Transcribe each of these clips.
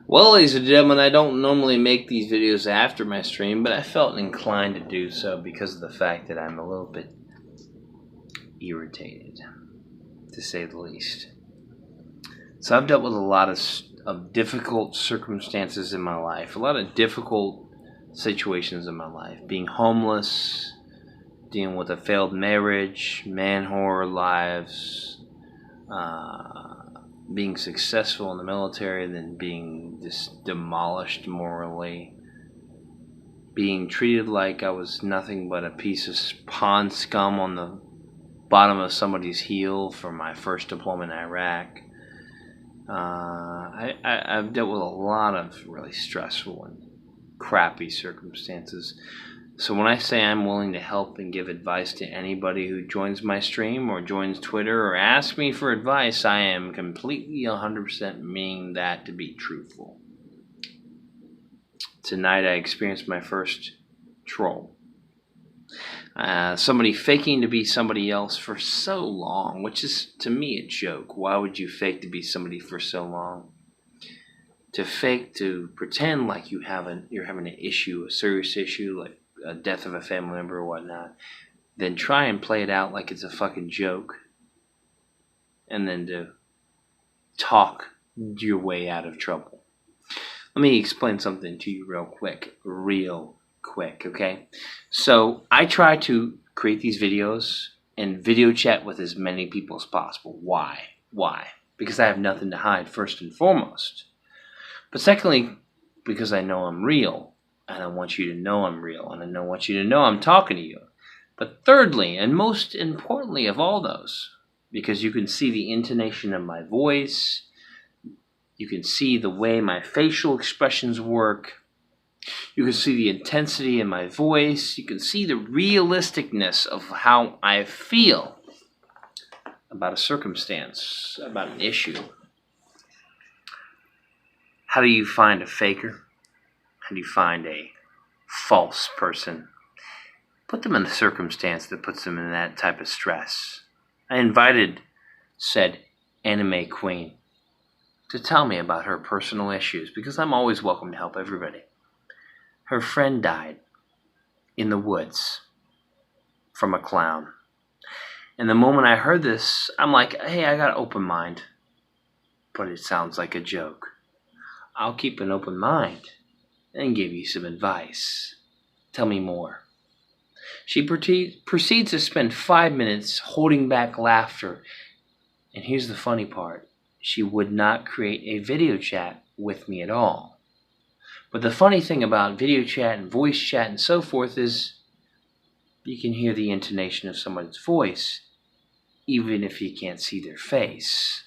Well, ladies and gentlemen, I don't normally make these videos after my stream, but I felt inclined to do so because of the fact that I'm a little bit irritated, to say the least. So I've dealt with a lot of difficult circumstances in my life, a lot of difficult situations in my life. Being homeless, dealing with a failed marriage, man whore lives, being successful in the military, then being just demolished morally, being treated like I was nothing but a piece of pond scum on the bottom of somebody's heel for my first deployment in Iraq. I've dealt with a lot of really stressful and crappy circumstances. So when I say I'm willing to help and give advice to anybody who joins my stream or joins Twitter or asks me for advice, I am completely 100% meaning that to be truthful. Tonight I experienced my first troll. Somebody faking to be somebody else for so long, which is to me a joke. Why would you fake to be somebody for so long? To pretend like you're having an issue, a serious issue, like a death of a family member or whatnot, then try and play it out like it's a fucking joke, and then to talk your way out of trouble. Let me explain something to you real quick, okay? So I try to create these videos and video chat with as many people as possible. Why? Because I have nothing to hide, first and foremost. But secondly, because I know I'm real, and I want you to know I'm real, and I want you to know I'm talking to you. But thirdly, and most importantly of all those, because you can see the intonation of my voice, you can see the way my facial expressions work, you can see the intensity in my voice, you can see the realisticness of how I feel about a circumstance, about an issue. How do you find a faker? How do you find a false person? Put them in the circumstance that puts them in that type of stress. I invited said anime queen to tell me about her personal issues because I'm always welcome to help everybody. Her friend died in the woods from a clown. And the moment I heard this, I'm like, hey, I got an open mind. But it sounds like a joke. I'll keep an open mind and give you some advice. Tell me more. She proceeds to spend 5 minutes holding back laughter. And here's the funny part. She would not create a video chat with me at all. But the funny thing about video chat and voice chat and so forth is you can hear the intonation of someone's voice even if you can't see their face.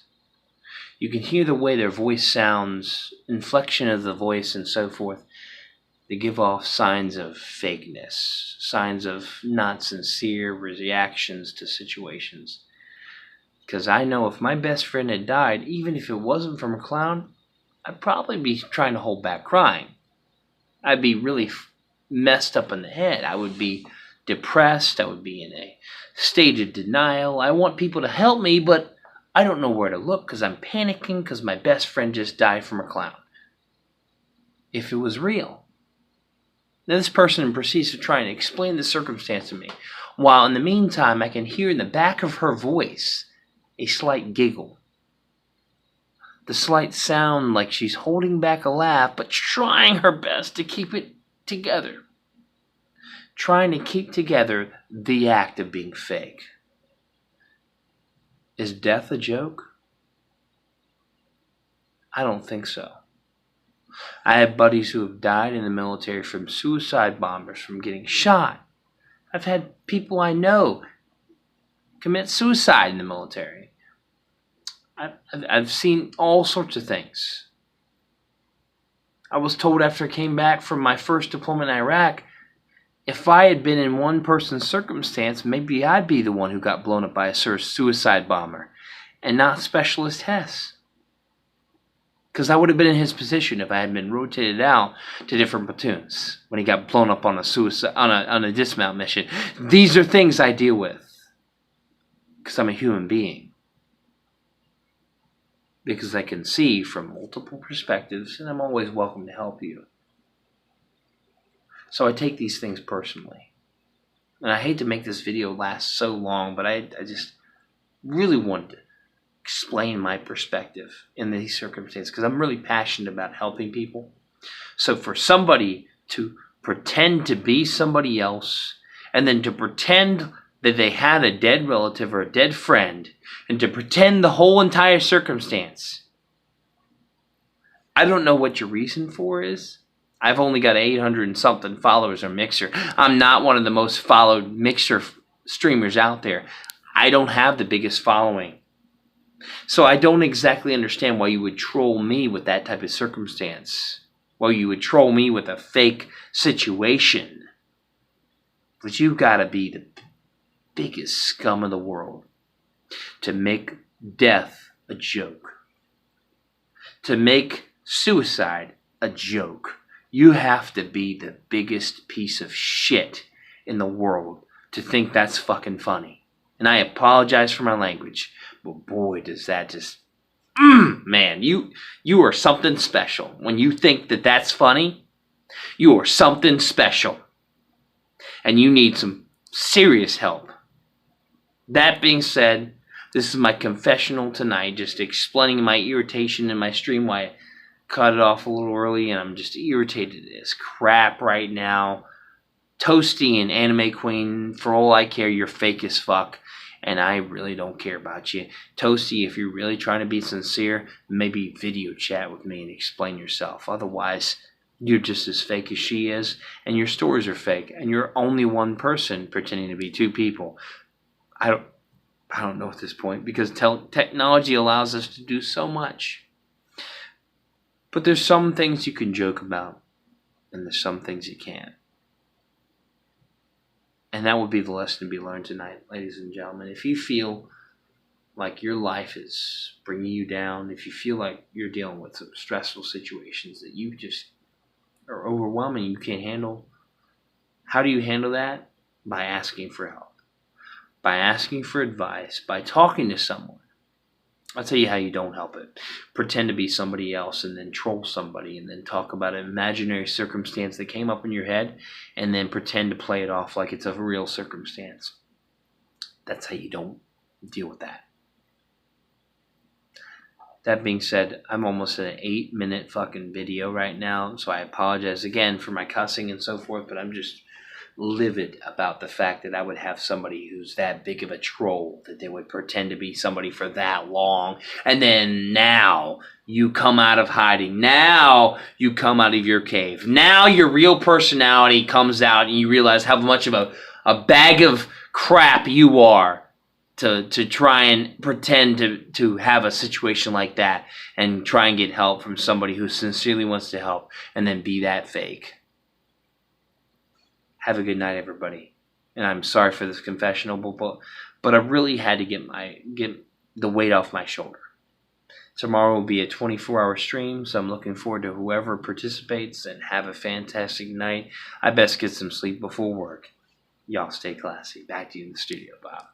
You can hear the way their voice sounds, inflection of the voice and so forth. They give off signs of fakeness, signs of not sincere reactions to situations. Because I know if my best friend had died, even if it wasn't from a clown, I'd probably be trying to hold back crying. I'd be really messed up in the head. I would be depressed. I would be in a state of denial. I want people to help me, but I don't know where to look because I'm panicking because my best friend just died from a clown. If it was real. Now this person proceeds to try and explain the circumstance to me, while in the meantime I can hear in the back of her voice a slight giggle. The slight sound like she's holding back a laugh, but trying her best to keep it together. Trying to keep together the act of being fake. Is death a joke? I don't think so. I have buddies who have died in the military from suicide bombers, from getting shot. I've had people I know commit suicide in the military. I've seen all sorts of things. I was told after I came back from my first deployment in Iraq, if I had been in one person's circumstance, maybe I'd be the one who got blown up by a suicide bomber and not Specialist Hess. Because I would have been in his position if I had been rotated out to different platoons when he got blown up on a dismount mission. These are things I deal with because I'm a human being. because I can see from multiple perspectives, and I'm always welcome to help you. So I take these things personally. And I hate to make this video last so long, but I just really wanted to explain my perspective in these circumstances because I'm really passionate about helping people. So for somebody to pretend to be somebody else and then to pretend that they had a dead relative or a dead friend and to pretend the whole entire circumstance, I don't know what your reason for is. I've only got 800 and something followers on Mixer. I'm not one of the most followed Mixer streamers out there. I don't have the biggest following. So I don't exactly understand why you would troll me with that type of circumstance. Why you would troll me with a fake situation. But you've got to be the biggest scum of the world to make death a joke. To make suicide a joke. You have to be the biggest piece of shit in the world to think that's fucking funny. And I apologize for my language, but boy, does that just... man, you are something special. When you think that that's funny, you are something special. And you need some serious help. That being said, this is my confessional tonight, just explaining my irritation in my stream, why I cut it off a little early, and I'm just irritated as crap right now. Toasty and Anime Queen, for all I care, you're fake as fuck, and I really don't care about you. Toasty, if you're really trying to be sincere, maybe video chat with me and explain yourself. Otherwise, you're just as fake as she is, and your stories are fake, and you're only one person pretending to be two people. I don't know at this point, because technology allows us to do so much. But there's some things you can joke about, and there's some things you can't. And that would be the lesson to be learned tonight, ladies and gentlemen. If you feel like your life is bringing you down, if you feel like you're dealing with some stressful situations that you just are overwhelming, you can't handle, how do you handle that? By asking for help. By asking for advice, by talking to someone. I'll tell you how you don't help it. Pretend to be somebody else and then troll somebody and then talk about an imaginary circumstance that came up in your head and then pretend to play it off like it's a real circumstance. That's how you don't deal with that. That being said, I'm almost at an 8-minute fucking video right now, so I apologize again for my cussing and so forth, but I'm just livid about the fact that I would have somebody who's that big of a troll, that they would pretend to be somebody for that long, and then now you come out of hiding, now you come out of your cave, now your real personality comes out and you realize how much of a bag of crap you are to try and pretend to have a situation like that and try and get help from somebody who sincerely wants to help and then be that fake. Have a good night, everybody. And I'm sorry for this confessional, but I really had to get the weight off my shoulder. Tomorrow will be a 24-hour stream, so I'm looking forward to whoever participates, and have a fantastic night. I best get some sleep before work. Y'all stay classy. Back to you in the studio, Bob.